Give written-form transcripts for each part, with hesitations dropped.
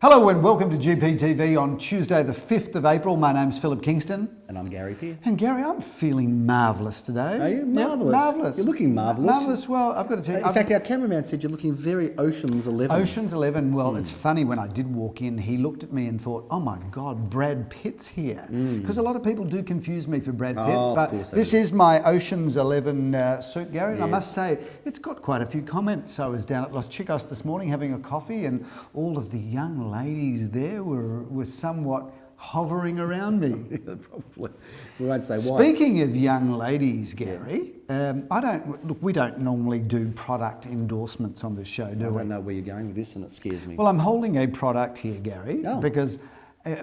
Hello and welcome to GPTV on Tuesday the 5th of April. My name's Philip Kingston. And I'm Gary Peer. And Gary, I'm feeling marvellous today. Are you? Marvellous. Yep, marvellous. You're looking marvellous. Marvellous. Well, I've got to tell you. In fact, our cameraman said you're looking very Ocean's 11. Ocean's 11. Well, it's funny, when I did walk in, he looked at me and thought, oh my God, Brad Pitt's here. Because a lot of people do confuse me for Brad Pitt. But this is my Ocean's 11 suit, Gary. And I must say, it's got quite a few comments. I was down at Los Chicos this morning having a coffee, and all of the young ladies there were somewhat hovering around me. Probably. We won't say why. Speaking of young ladies, Gary, we don't normally do product endorsements on this show, do we? I don't know where you're going with this, and it scares me. Well, I'm holding a product here, Gary, because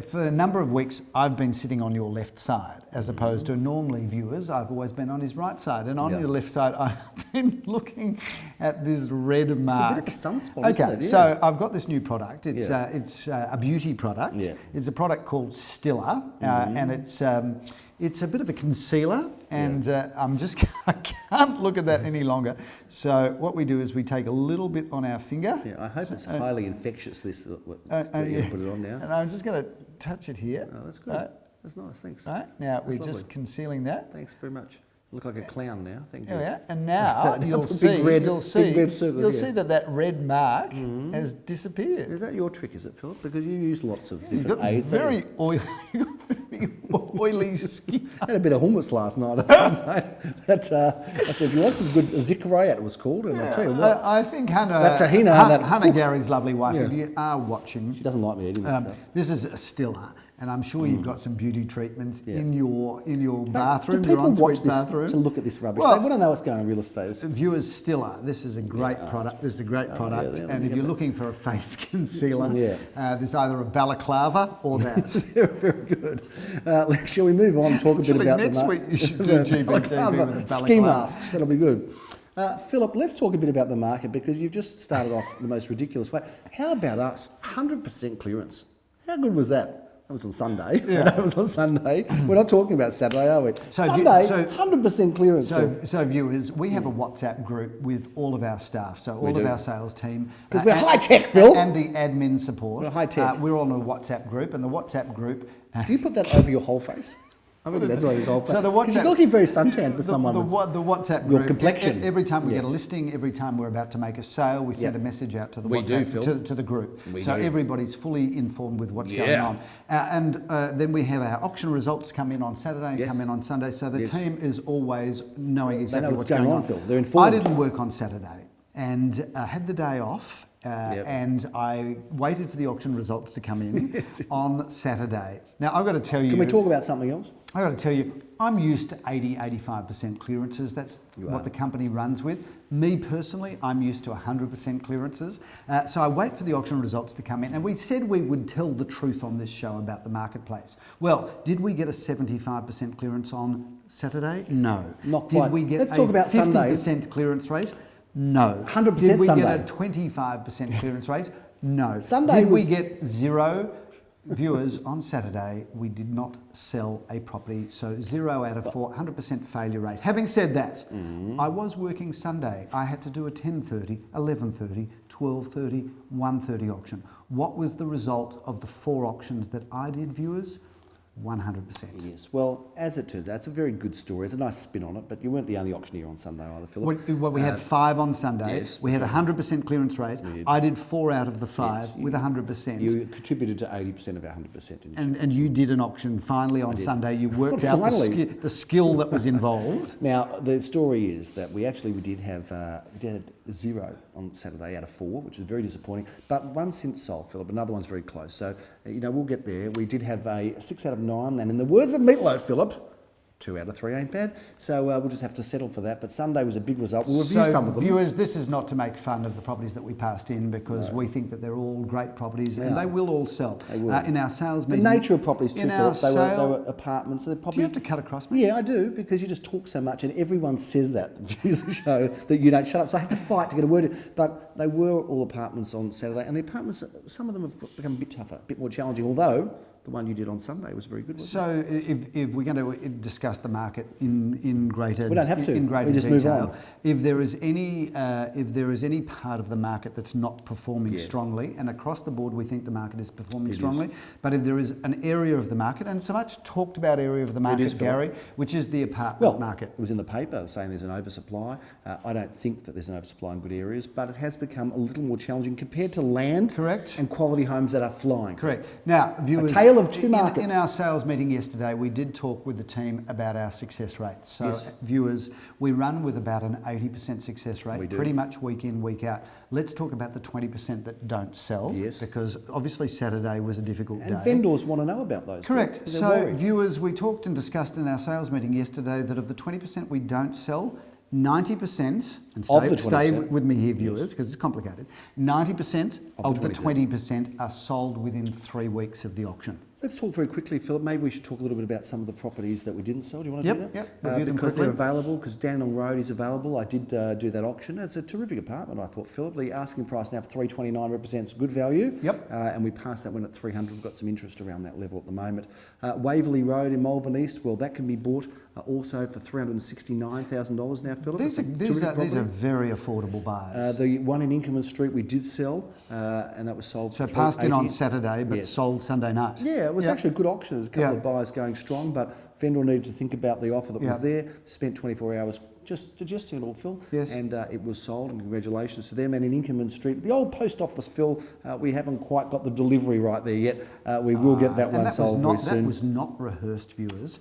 for a number of weeks I've been sitting on your left side, as opposed to normally viewers, I've always been on his right side. And on your left side, I've been looking at this red mark. It's a bit of a sunspot, isn't it? Yeah. So I've got this new product. It's a beauty product. Yeah. It's a product called Stiller, and it's a bit of a concealer, and I can't look at that any longer. So what we do is we take a little bit on our finger. Yeah, I hope it's highly infectious, this, what you put it on now. And I'm just going to touch it here. Oh, that's good. That's nice, thanks. Right, now we're just concealing that. Thanks very much. Look like a clown now, thank you. Yeah, and now you'll see that red mark has disappeared. Is that your trick, is it, Philip? Because you use lots of different aids. Very oily skin. I had a bit of hummus last night. I would say. That's if you want some good Zikriat, it was called, and I'll tell you what. I think Hannah, Gary's lovely wife, if you are watching, she doesn't like me eating this stuff. This is a Stiller. And I'm sure you've got some beauty treatments in your bathroom, do your people watch ensuite bathroom. To look at this rubbish? Well, they want to know what's going on in real estate. Viewers, Stiller. This is a great product. This is a great product. And if you're looking for a face concealer, there's either a balaclava or that. Very, very good. Shall we move on and talk a bit about next week you should do GPTV with a balaclava. Ski masks. That'll be good. Philip, let's talk a bit about the market, because you've just started off the most ridiculous way. How about us? 100% clearance. How good was that? That was on Sunday. Yeah. That was on Sunday. We're not talking about Saturday, are we? Sunday, 100% clearance. So viewers, we have a WhatsApp group with all of our staff, so all of our sales team. Because we're high-tech, Phil. And the admin support. We're high-tech. We're on a WhatsApp group, and the WhatsApp group... Do you put that over your whole face? I think that's over your whole face. So because you're looking very suntanned for someone with the WhatsApp your group, complexion. Every time we get a listing, every time we're about to make a sale, we send a message out to the WhatsApp, to the group. Everybody's fully informed with what's going on. And then we have our auction results come in on Saturday and come in on Sunday. So the team is always knowing exactly what's going on. Phil. They're informed. I didn't work on Saturday and had the day off. And I waited for the auction results to come in on Saturday. Now, I've got to tell you... Can we talk about something else? I've got to tell you, I'm used to 85% clearances. That's what the company runs with. Me personally, I'm used to 100% clearances. So I wait for the auction results to come in. And we said we would tell the truth on this show about the marketplace. Well, did we get a 75% clearance on Saturday? No. Not quite. Did we get Let's talk about 50% clearance rate? No. 100% Did we Sunday. get a 25% clearance rate? No. Sunday Did we get zero? Viewers, on Saturday, we did not sell a property, so 0 out of 4, 100% failure rate. Having said that, I was working Sunday. I had to do a 10:30, 11:30, 12:30, 1:30 auction. What was the result of the 4 auctions that I did, viewers? 100%. Yes. Well, as it turns out, it's a very good story. It's a nice spin on it, but you weren't the only auctioneer on Sunday either, Philip. Well, we had 5 on Sunday. Yes, we had a 100% clearance rate. I did 4 out of the 5 with 100%. You contributed to 80% of our 100%. And you did an auction finally on Sunday. You worked out the skill that was involved. Now, the story is that we did have 0 on Saturday out of 4, which is very disappointing. But one since sold, Philip. Another one's very close. So, we'll get there. We did have a 6 out of 9. And in the words of Meatloaf, Philip, 2 out of 3 ain't bad. So we'll just have to settle for that. But Sunday was a big result. We'll review some of them. Viewers, this is not to make fun of the properties that we passed in, because we think that they're all great properties and they will all sell. They will. In our sales meeting. The nature of properties too, Philip. They were apartments. So do you have to cut across me? Yeah, I do, because you just talk so much and everyone says that views the show that you don't shut up. So I have to fight to get a word in. But they were all apartments on Saturday, and the apartments, some of them have become a bit tougher, a bit more challenging, although the one you did on Sunday was very good. So if we're going to discuss the market in greater we don't have to. in greater We just detail, move on. if there is any part of the market that's not performing strongly, and across the board we think the market is performing strongly, but if there is an area of the market, and it's a much talked about area of the market, Gary, which is the apartment market. It was in the paper saying there's an oversupply. I don't think that there's an oversupply in good areas, but it has become a little more challenging compared to land and quality homes that are flying. Correct. Now, viewers, a tale of two markets. In our sales meeting yesterday, we did talk with the team about our success rate. So, viewers, we run with about an 80% success rate, pretty much week in, week out. Let's talk about the 20% that don't sell, because obviously Saturday was a difficult day. And vendors want to know about those. Correct. So, viewers, we talked and discussed in our sales meeting yesterday that of the 20% we don't sell, 90%, and stay with me here, viewers, because it's complicated, 90% of the 20% are sold within 3 weeks of the auction. Let's talk very quickly, Philip. Maybe we should talk a little bit about some of the properties that we didn't sell. Do you want to do that? Yep. Review them because quickly. they're available, because Dandenong Road is available. I did do that auction. It's a terrific apartment, I thought, Philip. The asking price now for $329 represents good value. Yep. And we passed that one at $300. We've got some interest around that level at the moment. Waverley Road in Malvern East, well, that can be bought also for $369,000 now, Philip. These are very affordable buyers. The one in Inkerman Street we did sell, and that was sold for passed in on Saturday, but sold Sunday night. Yeah, it was actually a good auction. There's a couple of buyers going strong, but vendor needed to think about the offer that was there. Spent 24 hours just digesting it all, Phil. Yes. And it was sold, and congratulations to them. And in Inkerman Street, the old post office, Phil, we haven't quite got the delivery right there yet. We will get that one sold very soon. That was not rehearsed, viewers.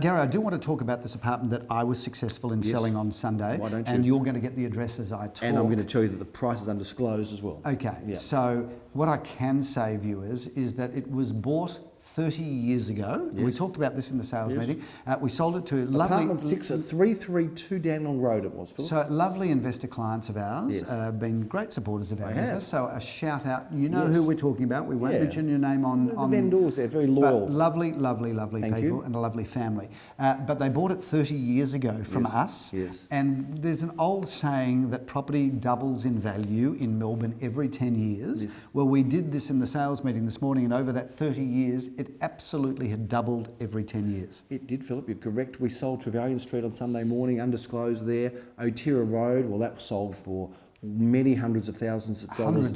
Gary, I do want to talk about this apartment that I was successful in selling on Sunday. Why don't you? And you're going to get the address as I talk. And I'm going to tell you that the price is undisclosed as well. Okay. Yeah. So what I can say, viewers, is that it was bought 30 years ago. We talked about this in the sales meeting. We sold it to lovely... Apartment 6 at 332 Dandenong Road it was, Phil. So lovely investor clients of ours, been great supporters of our business. So a shout out. You know who we're talking about. We won't mention your name on... The vendors, they're very loyal. Lovely, lovely, lovely people and a lovely family. But they bought it 30 years ago from us. Yes. And there's an old saying that property doubles in value in Melbourne every 10 years. Yes. Well, we did this in the sales meeting this morning, and over that 30 years, it absolutely had doubled every 10 years. It did, Philip, you're correct. We sold Trevelyan Street on Sunday morning, undisclosed there. Otira Road, well, that was sold for many hundreds of thousands of dollars.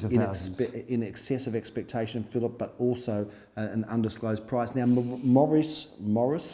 In excess of expectation, Philip, but also an undisclosed price. Now, Morris, M-O-R-R-I-C-E.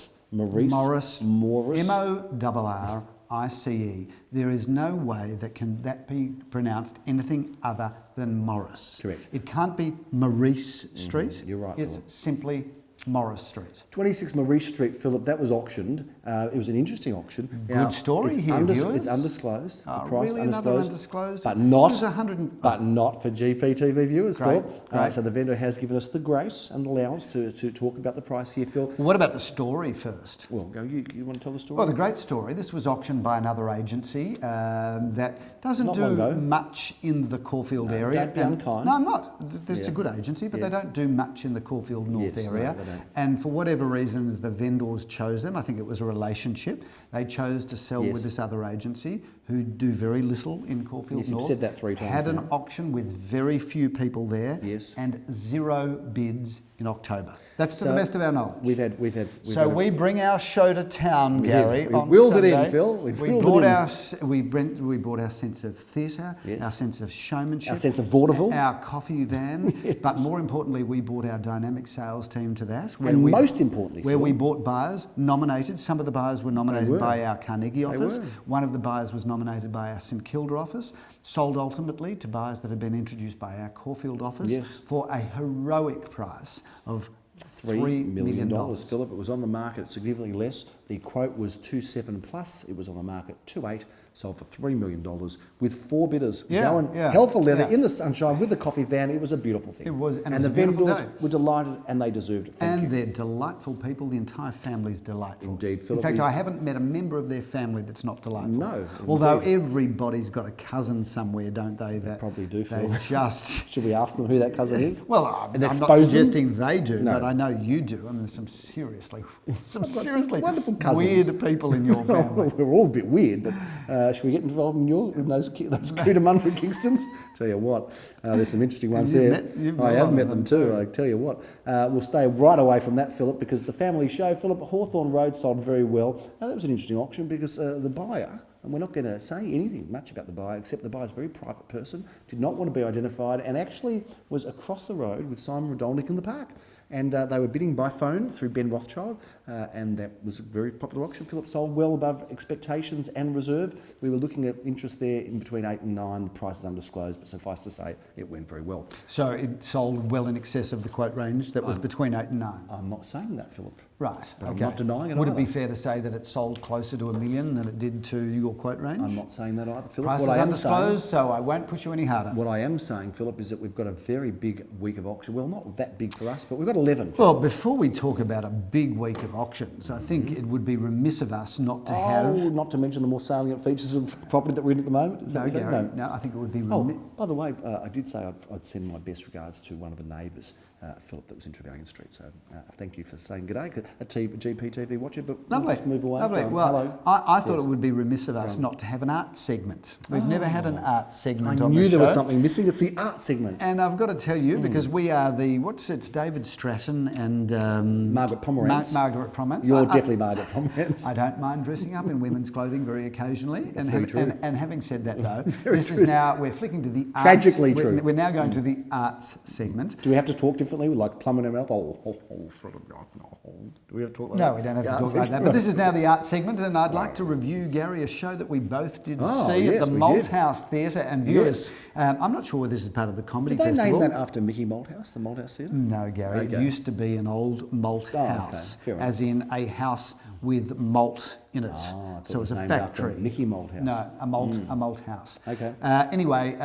There is no way that be pronounced anything other than Morris. Correct. It can't be Maurice Street. You're right. It's simply Morris Street. 26 Maurice Street, Philip, that was auctioned. It was an interesting auction. Good story here, viewers. It's undisclosed. The price really undisclosed? But not, it was but not for GPTV viewers, Great, Phil. great. So the vendor has given us the grace and allowance to talk about the price here, Phil. What about the story first? Well, you want to tell the story? Well, the great story. This was auctioned by another agency that doesn't do much in the Caulfield area. Don't be unkind. No, I'm not. It's a good agency, but they don't do much in the Caulfield North area. No, they don't. And for whatever reasons, the vendors chose them. I think it was a relationship. They chose to sell with this other agency who do very little in Caulfield North. You've said that 3 times. Had an auction with very few people there. Yes. And 0 bids in October. That's to the best of our knowledge. We bring our show to town, Gary. We willed it in, Phil. We brought our sense of theatre, our sense of showmanship, our sense of vaudeville, our coffee van, but more importantly, we brought our dynamic sales team to that. Most importantly, where we bought buyers nominated. Some of the buyers were nominated by our Carnegie office. One of the buyers was nominated by our St Kilda office. Sold ultimately to buyers that had been introduced by our Caulfield office for a heroic price of $3 million. Philip, it was on the market significantly less. The quote was 2.7 plus. It was on the market 2.8. Sold for $3 million with 4 bidders going hell for leather in the sunshine with the coffee van. It was a beautiful thing. It was, and the vendors were delighted, and they deserved it. And they're delightful people. The entire family's delightful. Indeed, Philip. In fact, I haven't met a member of their family that's not delightful. No, although everybody's got a cousin somewhere, don't they? That probably do. Phil. They just should we ask them who that cousin is? Well, I'm not suggesting they do, but I know you do. I mean, there's some seriously wonderful cousins. weird people in your family. We're all a bit weird, but should we get involved in those Cootamundra Kingstons? Tell you what, there's some interesting ones there. I have met them too. I tell you what, we'll stay right away from that, Philip, because it's a family show. Philip, Hawthorn Road sold very well. Now, that was an interesting auction because the buyer, and we're not going to say anything much about the buyer, except the buyer's a very private person, did not want to be identified, and actually was across the road with Simon Rodolnik in the park. And they were bidding by phone through Ben Rothschild, and that was a very popular auction. Philip sold well above expectations and reserve. We were looking at interest there in between 8 and 9. The price is undisclosed, but suffice to say, it went very well. So it sold well in excess of the quote range that was between 8 and 9? I'm not saying that, Philip. Right, But I'm not denying it Would either. it be fair to say that it sold closer to $1 million than it did to your quote range? I'm not saying that either, Philip. Price is undisclosed, so I won't push you any harder. What I am saying, Philip, is that we've got a very big week of auction. Well, not that big for us, but we've got 11. Philip. Well, before we talk about a big week of auctions, I think it would be remiss of us not to have... not to mention the more salient features of property that we're in at the moment. Is that what you're saying? No, I think it would be Oh, remiss... by the way, I did say I'd send my best regards to one of the neighbours, Philip, that was in Trevelyan Street. So thank you for saying good day. A GPTV watcher, but Lovely. we'll just move away. Lovely. Well, hello. I thought it would be remiss of us not to have an art segment. We've never had an art segment on the show. I knew there was something missing. It's the art segment. And I've got to tell you, because we are it's David Stratton and... Margaret Pomerantz. Margaret Pomerantz. You're definitely Margaret Pomerantz. I don't mind dressing up in women's clothing very occasionally. That's very true. And having said that, though, we're flicking to the arts. Tragically true. We're now going to the arts segment. Do we have to talk differently with like plum in our mouth? Do we have to talk like that? No, we don't have to talk like that. But this is now the art segment, and I'd like to review, Gary, a show that we both did see at the Malthouse Theatre. And viewers, I'm not sure whether this is part of the comedy festival. Did they name that after Mickey Malthouse, the Malthouse Theatre? No, Gary. It used to be an old malt house, as in a house with malt in it. So it was a factory. Mickey Malthouse. No, a malt house. Okay. Anyway,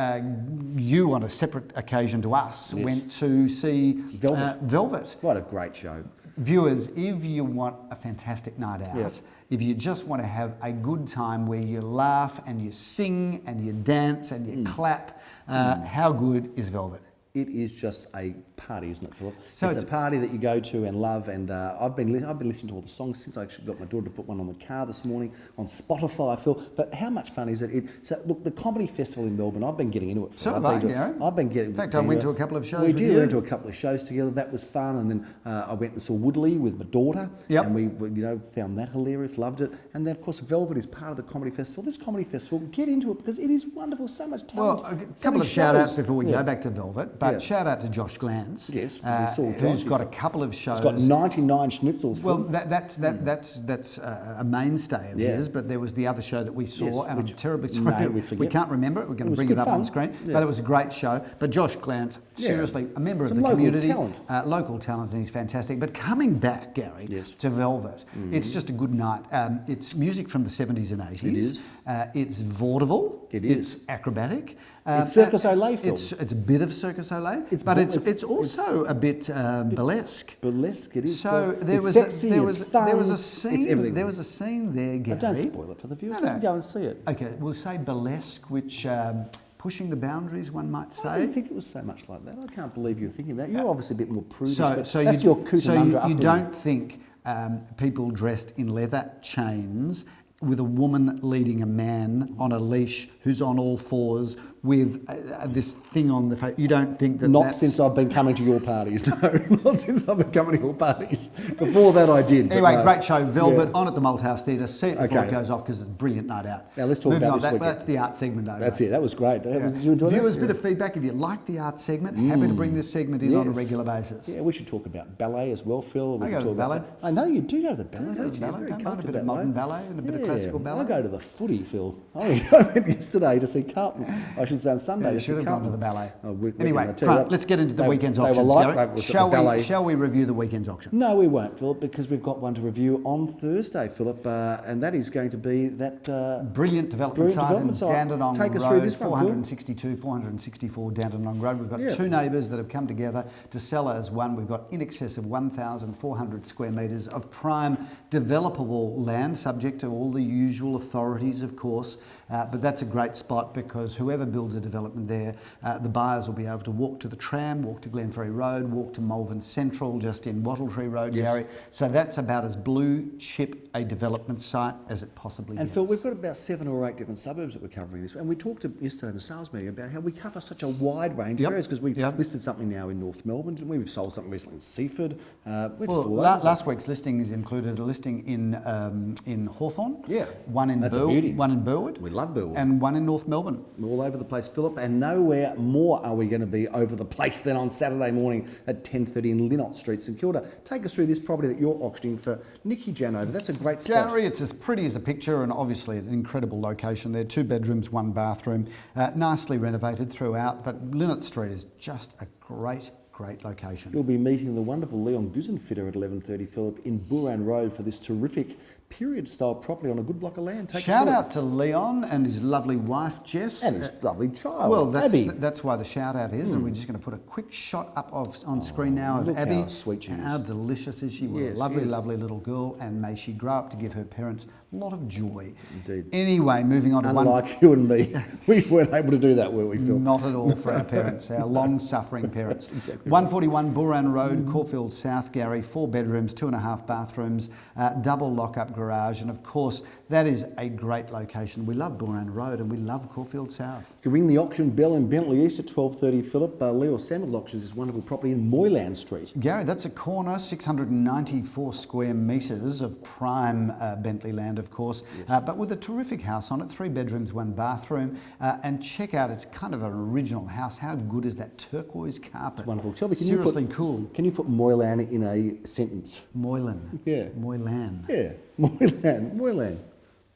you on a separate occasion to us went to see Velvet. What a great show. Viewers, if you want a fantastic night out, if you just want to have a good time where you laugh and you sing and you dance and you clap, how good is Velvet? It is just a party, isn't it, Philip? So it's a party that you go to and love, and I've been listening to all the songs since I actually got my daughter to put one on the car this morning on Spotify, Phil. But how much fun is it? So look, the comedy festival in Melbourne, I've been getting into it. So have I, Gary. I've been getting. In fact, I went to a couple of shows. We with did. you. We went to a couple of shows together. That was fun, and then I went and saw Woodley with my daughter, and we found that hilarious, loved it. And then of course Velvet is part of the comedy festival. This comedy festival, get into it because it is wonderful. So much talent. Well, a couple of shout outs before we go back to Velvet, but shout out to Josh Glantz, who's got a couple of shows. He's got 99 schnitzels. Well, that's a mainstay of his, but there was the other show that we saw, and I'm terribly sorry we can't remember it. We're going to bring it up on screen, but it was a great show. But Josh Glantz, seriously, a member of the community, local talent, and he's fantastic. But coming back, Gary, to Velvet, it's just a good night. It's music from the 70s and 80s. It is. It's vaudeville. It is. It's acrobatic. It's Circus Olay film. It's a bit of Circus Olay, but it's also a bit burlesque. Burlesque, it is. So there was sexy, there was fun, there was a scene. it's everything. There was a scene there, Gary. Don't spoil it for the viewers. Let them go and see it. Okay, we'll say burlesque, which pushing the boundaries, one might say. I didn't think it was so much like that. I can't believe you're thinking that. You're obviously a bit more prudish. So that's you your Cootamundra you don't think people dressed in leather chains with a woman leading a man on a leash who's on all fours with this thing on the face. You don't think that Not since I've been coming to your parties, no. Not since I've been coming to your parties. Before that I did. Anyway, great show, Velvet, on at the Malthouse Theatre. See it before it goes off because it's a brilliant night out. Now let's talk Moving about on, this weekend. That's the art segment over. That's it. That was great. Did you enjoy that? Viewers, bit of feedback. If you like the art segment, happy to bring this segment in on a regular basis. Yeah, we should talk about ballet as well, Phil. I go to the ballet. I know you do go to the ballet, don't you? Don't mind a bit of modern ballet and a bit of classical ballet. I go to the footy, Phil. I went yesterday to see Carlton. I should say on Sunday to see should have gone Carlton. to the ballet. Anyway, Anyway, let's get into the weekend's auctions, Gary. Shall we review the weekend's auction? No, we won't, Philip, because we've got one to review on Thursday, Philip, and that is going to be that brilliant development site in Dandenong Take us Road, through this one, 462, 464 Dandenong Road. We've got two neighbours that have come together to sell as one. We've got in excess of 1,400 square metres of prime developable land, subject to all the usual authorities, of course. But that's a great spot because whoever builds builds a development there. The buyers will be able to walk to the tram, walk to Glenferrie Road, walk to Malvern Central, just in Wattle Tree Road, Gary. So that's about as blue chip a development site as it possibly And gets. Phil, we've got about 7 or 8 different suburbs that we're covering this. And we talked yesterday in the sales meeting about how we cover such a wide range of areas, because we've listed something now in North Melbourne, didn't we? We've sold something recently in Seaford. Last week's listings included a listing in Hawthorn, one in Burwood. We love Burwood. And one in North Melbourne. We're all over the place, Philip, and nowhere more are we going to be over the place than on Saturday morning at 10:30 in Linnott Street, St Kilda. Take us through this property that you're auctioning for Nikki Janover. That's a great spot. Gary, it's as pretty as a picture, and obviously an incredible location there. 2 bedrooms, 1 bathroom, nicely renovated throughout, but Linnott Street is just a great location. You'll be meeting the wonderful Leon Guzenfitter at 11:30, Philip, in Booran Road for this terrific period-style property on a good block of land. Shout out to Leon and his lovely wife, Jess. And his lovely child, well, Abby. That's why the shout-out is, and we're just going to put a quick shot up on screen now of Abby. How sweet she is. How delicious is she? What a lovely little girl, and may she grow up to give her parents a lot of joy. Indeed. Anyway, moving on to Unlike you and me, we weren't able to do that, were we, Phil? Not at all for our parents, our long-suffering parents. Exactly 141 Booran Road, Caulfield South, Gary, 4 bedrooms, 2.5 bathrooms, double lock-up garage, and of course, that is a great location. We love Booran Road and we love Caulfield South. You can ring the auction bell in Bentley East at 12:30, Philip. Leo Samuel auctions this wonderful property in Moyland Street. Gary, that's a corner, 694 square metres of prime Bentley land, of course, but with a terrific house on it, 3 bedrooms, 1 bathroom, and check out, it's kind of an original house. How good is that turquoise carpet? It's wonderful. Tell me, seriously cool. Can you put Moylan in a sentence? Moylan. Yeah. Moylan. Yeah. Moylan.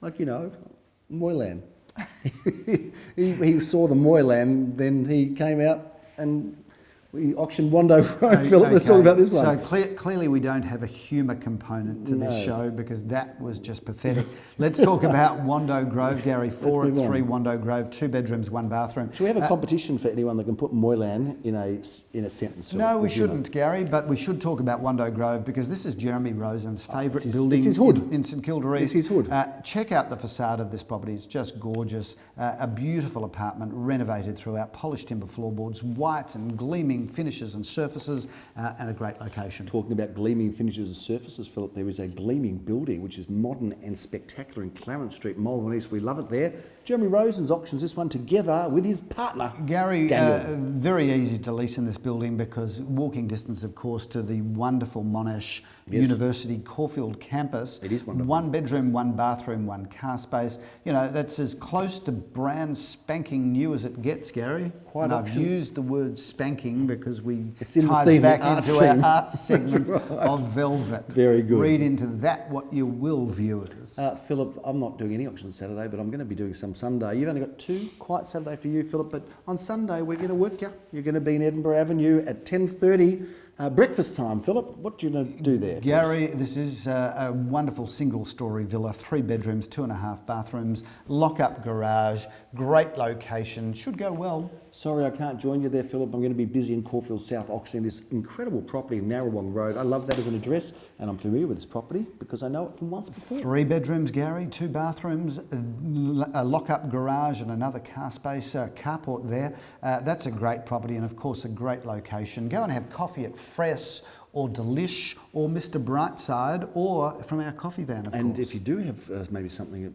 Like, Moylan. he saw the Moylan, then he came out and we auctioned Wando Road, Philip. Let's talk about this one. So clearly we don't have a humour component to this show, because that was just pathetic. Let's talk about Wando Grove, Gary. 4 at 3 Wando Grove, 2 bedrooms, 1 bathroom. Should we have a competition for anyone that can put Moylan in a sentence? Philip? No, we shouldn't, Gary, but we should talk about Wando Grove, because this is Jeremy Rosen's favourite building. It's his hood. In St Kilda East. It's his hood. Check out the facade of this property. It's just gorgeous. A beautiful apartment, renovated throughout, polished timber floorboards, white and gleaming finishes and surfaces, and a great location. Talking about gleaming finishes and surfaces, Philip, there is a gleaming building which is modern and spectacular in Clarence Street, Malvern East. We love it there. Jeremy Rosen's auctions this one together with his partner, Gary. Very easy to lease in this building, because walking distance, of course, to the wonderful Monash University Caulfield campus. It is wonderful. 1 bedroom, 1 bathroom, 1 car space. That's as close to brand spanking new as it gets, Gary. And I've used the word spanking because it ties back into our art segment of Velvet. Very good. Read into that what you will, viewers. Philip, I'm not doing any auctions Saturday, but I'm going to be doing some Sunday. You've only got 2 quiet Saturday for you, Philip, but on Sunday we're going to work you. You're going to be in Edinburgh Avenue at 10:30. Breakfast time, Philip. What do you going to do there? Gary, this is a wonderful single-storey villa, 3 bedrooms, 2.5 bathrooms, lock-up garage, great location, should go well. Sorry, I can't join you there, Philip. I'm going to be busy in Caulfield South auctioning this incredible property in Narrawong Road. I love that as an address, and I'm familiar with this property because I know it from once before. 3 bedrooms, Gary, 2 bathrooms, a lock-up garage and another car space, carport there. That's a great property and, of course, a great location. Go and have coffee at Fress or Delish or Mr. Brightside, or from our coffee van, of course. And if you do have maybe something at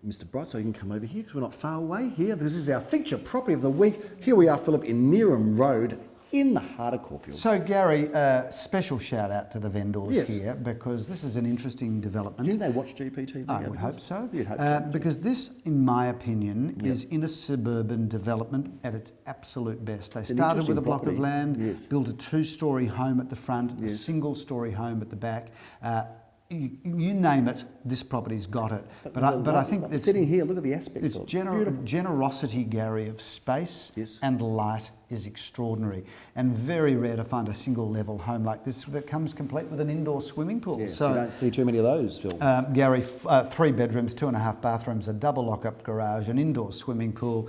Mr. Brightside, you can come over here because we're not far away here. This is our feature property of the week. Here we are, Philip, in Neeram Road, in the heart of Caulfield. So, Gary, special shout out to the vendors here, because this is an interesting development. Didn't they watch GPTV? I would hope so. You'd hope so. Because this, in my opinion, is in a suburban development at its absolute best. They started with a block of land, built a 2-storey home at the front, a single-storey home at the back. You name it, this property's got it. But I think it's sitting here. Look at the aspects. It's generosity, Gary, of space and light is extraordinary, and very rare to find a single-level home like this that comes complete with an indoor swimming pool. Yes, so you don't see too many of those, Phil. Gary, 3 bedrooms, 2.5 bathrooms, a double lock-up garage, an indoor swimming pool.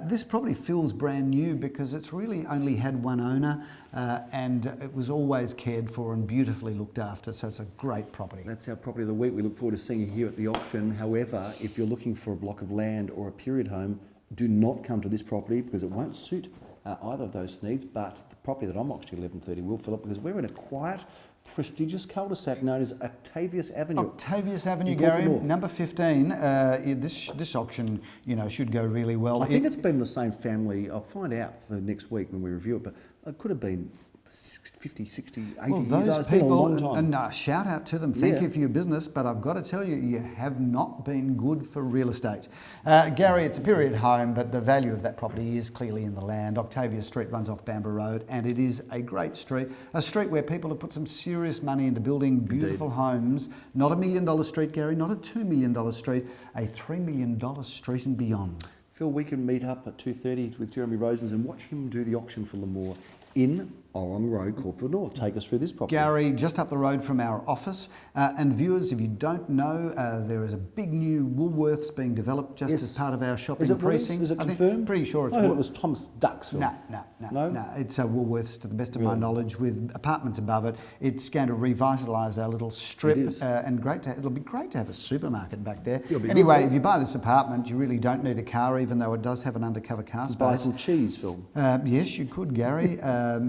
This probably feels brand new because it's really only had one owner, and it was always cared for and beautifully looked after. So it's a great property. That's our property of the week. We look forward to seeing you here at the auction. However, if you're looking for a block of land or a period home, do not come to this property because it won't suit either of those needs, but the property that I'm auctioning 11:30 will fill up because we're in a quiet, prestigious cul-de-sac known as Octavius Avenue. Octavius Avenue, Gary, number 15. This auction, should go really well. I think it's been the same family. I'll find out for next week when we review it, but it could have been 50, 60, 80 well, years those old. It's been a people, long time. shout out to them. Thank you for your business, but I've got to tell you, you have not been good for real estate. Gary, it's a period home, but the value of that property is clearly in the land. Octavia Street runs off Bamborough Road, and it is a great street, a street where people have put some serious money into building beautiful homes. Not $1 million street, Gary, not a $2 million street, a $3 million street and beyond. Phil, we can meet up at 2:30 with Jeremy Rosens and watch him do the auction for Lemoore in Orong Road, Caulfield North. Take us through this property. Gary, just up the road from our office. And viewers, if you don't know, there is a big new Woolworths being developed just as part of our shopping precinct. Is it confirmed? Pretty sure it's I heard it was Thomas Ducks. No. It's Woolworths, to the best of my knowledge, with apartments above it. It's going to revitalise our little strip, and it'll be great to have a supermarket back there. Anyway, if you buy this apartment, you really don't need a car, even though it does have an undercover car space. Buy some cheese, Phil. Yes, you could, Gary.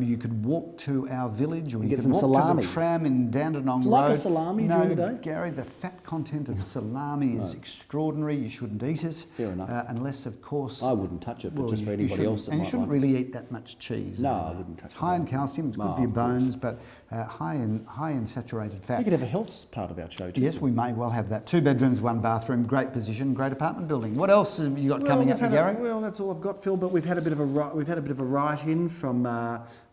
You could walk to our village, or you get could some walk salami. to the tram in Dandenong Do you Road. like a salami during the day? Gary, the fat content of salami is extraordinary. You shouldn't eat it. Fair enough. Unless, of course... I wouldn't touch it, but just for anybody else that and might you shouldn't like. really eat that much cheese. No, I wouldn't touch it. High in calcium, it's good for your bones, but high in saturated fat. We could have a health part of our show too. Yes, we may well have that. 2 bedrooms, 1 bathroom, great position, great apartment building. What else have you got coming up, Gary? Well, that's all I've got, Phil. But we've had a bit of a write-in from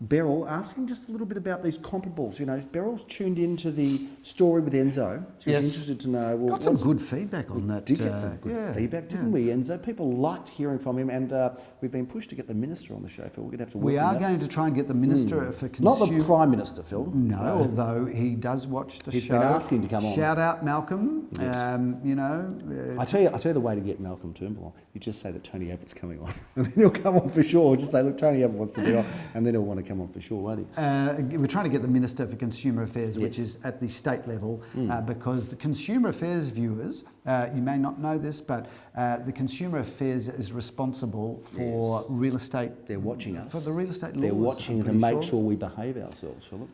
Beryl asking just a little bit about these comparables. Beryl's tuned into the story with Enzo. She was interested to know. Well, got some good feedback on that. Did get some good feedback, didn't we, Enzo? People liked hearing from him, and we've been pushed to get the minister on the show, Phil. We're going to have to work. We are going to try and get the minister for not the Prime Minister, Phil. No, although he does watch the show. He's been asking to come on. Shout out Malcolm. Yes. I tell you the way to get Malcolm Turnbull on. You just say that Tony Abbott's coming on, and then he'll come on for sure. Just say, look, Tony Abbott wants to be on, and then he'll want to come on for sure, won't he? We're trying to get the Minister for Consumer Affairs, which is at the state level, because the Consumer Affairs viewers, you may not know this, but the Consumer Affairs is responsible for real estate. They're watching us. For the real estate laws. They're watching to make sure we behave ourselves, Philip.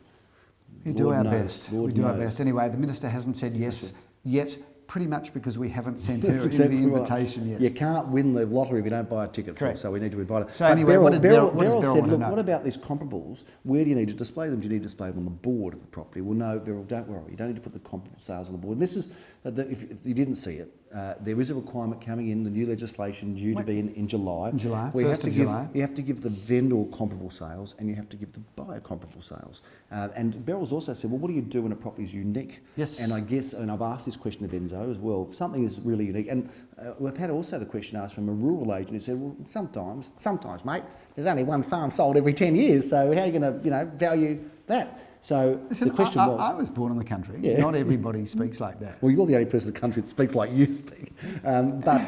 We do our best. We do our best. Anyway, the Minister hasn't said yes yet, pretty much because we haven't sent her the invitation yet. You can't win the lottery if you don't buy a ticket. Correct. So we need to invite her. So anyway, Beryl said, look, what about these comparables? Where do you need to display them? Do you need to display them on the board of the property? Well, no, Beryl, don't worry. You don't need to put the comparable sales on the board. And this is, if you didn't see it, there is a requirement coming in, the new legislation due to be in July. In July, where you July. You have to give the vendor comparable sales and you have to give the buyer comparable sales. And Beryl's also said, well, what do you do when a property is unique? Yes. And I guess, and I've asked this question of Enzo as well, if something is really unique. And we've had also the question asked from a rural agent who said, well, sometimes, mate, there's only one farm sold every 10 years, so how are you going to, value that? So listen, the question was... I was born in the country. Yeah. Not everybody speaks like that. Well, you're the only person in the country that speaks like you speak. But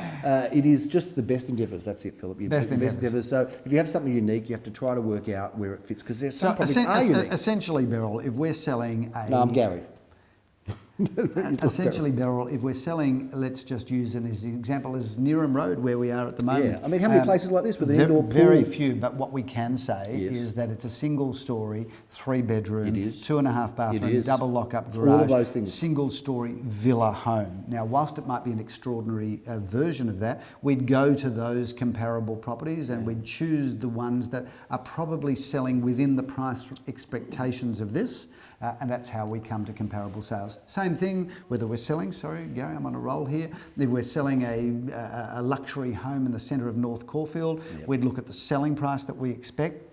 it is just the best endeavours. That's it, Philip. Best endeavours. So if you have something unique, you have to try to work out where it fits, because there's some properties are unique. Essentially, Beryl, if we're selling a... No, I'm Gary. Essentially, Beryl, if we're selling, let's just use an example as Neeram Road, where we are at the moment. Yeah, I mean, how many places like this with an indoor pool? Very few, but what we can say is that it's a single story, 3 bedroom, 2.5 bathroom, double lock-up garage, all of those things. Single story villa home. Now, whilst it might be an extraordinary version of that, we'd go to those comparable properties and we'd choose the ones that are probably selling within the price expectations of this. And that's how we come to comparable sales. Same thing, whether we're selling, sorry, Gary, I'm on a roll here. If we're selling a luxury home in the centre of North Caulfield, we'd look at the selling price that we expect.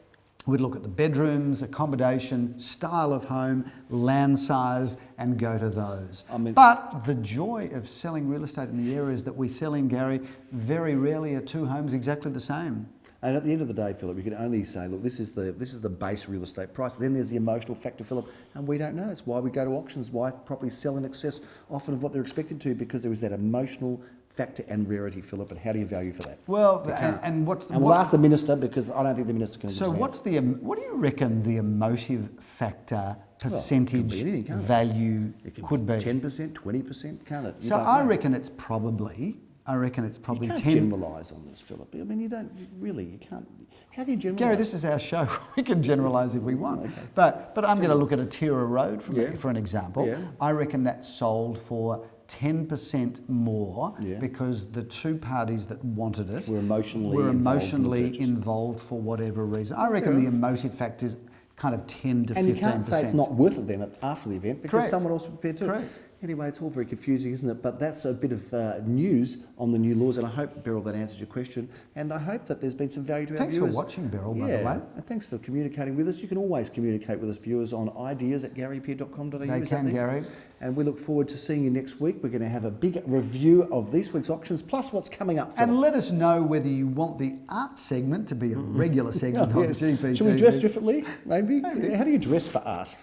We'd look at the bedrooms, accommodation, style of home, land size, and go to those. But the joy of selling real estate in the areas that we sell in, Gary, very rarely are 2 homes exactly the same. And at the end of the day, Philip, you can only say, look, this is the base real estate price. Then there's the emotional factor, Philip, and we don't know. It's why we go to auctions, why properties sell in excess often of what they're expected to, because there is that emotional factor and rarity, Philip. And how do you value for that? Well, we'll ask the minister, because I don't think the minister can. So what do you reckon the emotive factor percentage value could be? 10%, 20%, can't it? So I reckon it's probably I reckon it's probably you can't 10. generalise on this, Philip. I mean, you can't. How do you generalise? Gary, this is our show. We can generalise if we want. Okay. But I'm going to look at a Tira Road for an example. Yeah. I reckon that sold for 10% more because the two parties that wanted it were emotionally involved for whatever reason. I reckon the emotive factor is kind of 10 to 15%. And you can't say it's not worth it then after the event because someone else was prepared to. Correct. Anyway, it's all very confusing, isn't it? But that's a bit of news on the new laws, and I hope, Beryl, that answers your question. And I hope that there's been some value to our viewers. Thanks for watching, Beryl, by the way. And thanks for communicating with us. You can always communicate with us, viewers, on ideas@garypeer.com.au. They can, Gary. And we look forward to seeing you next week. We're going to have a big review of this week's auctions, plus what's coming up. And let us know whether you want the art segment to be a regular segment on GPTV. Should we dress differently, maybe? How do you dress for art?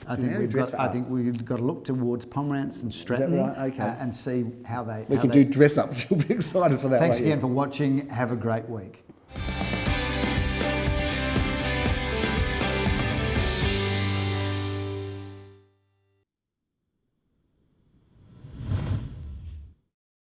I think we've got to look towards Pomerantz and Stratton. Is that right? Okay. And see how they... We can do dress-ups. You'll be excited for that. Thanks again for watching. Have a great week.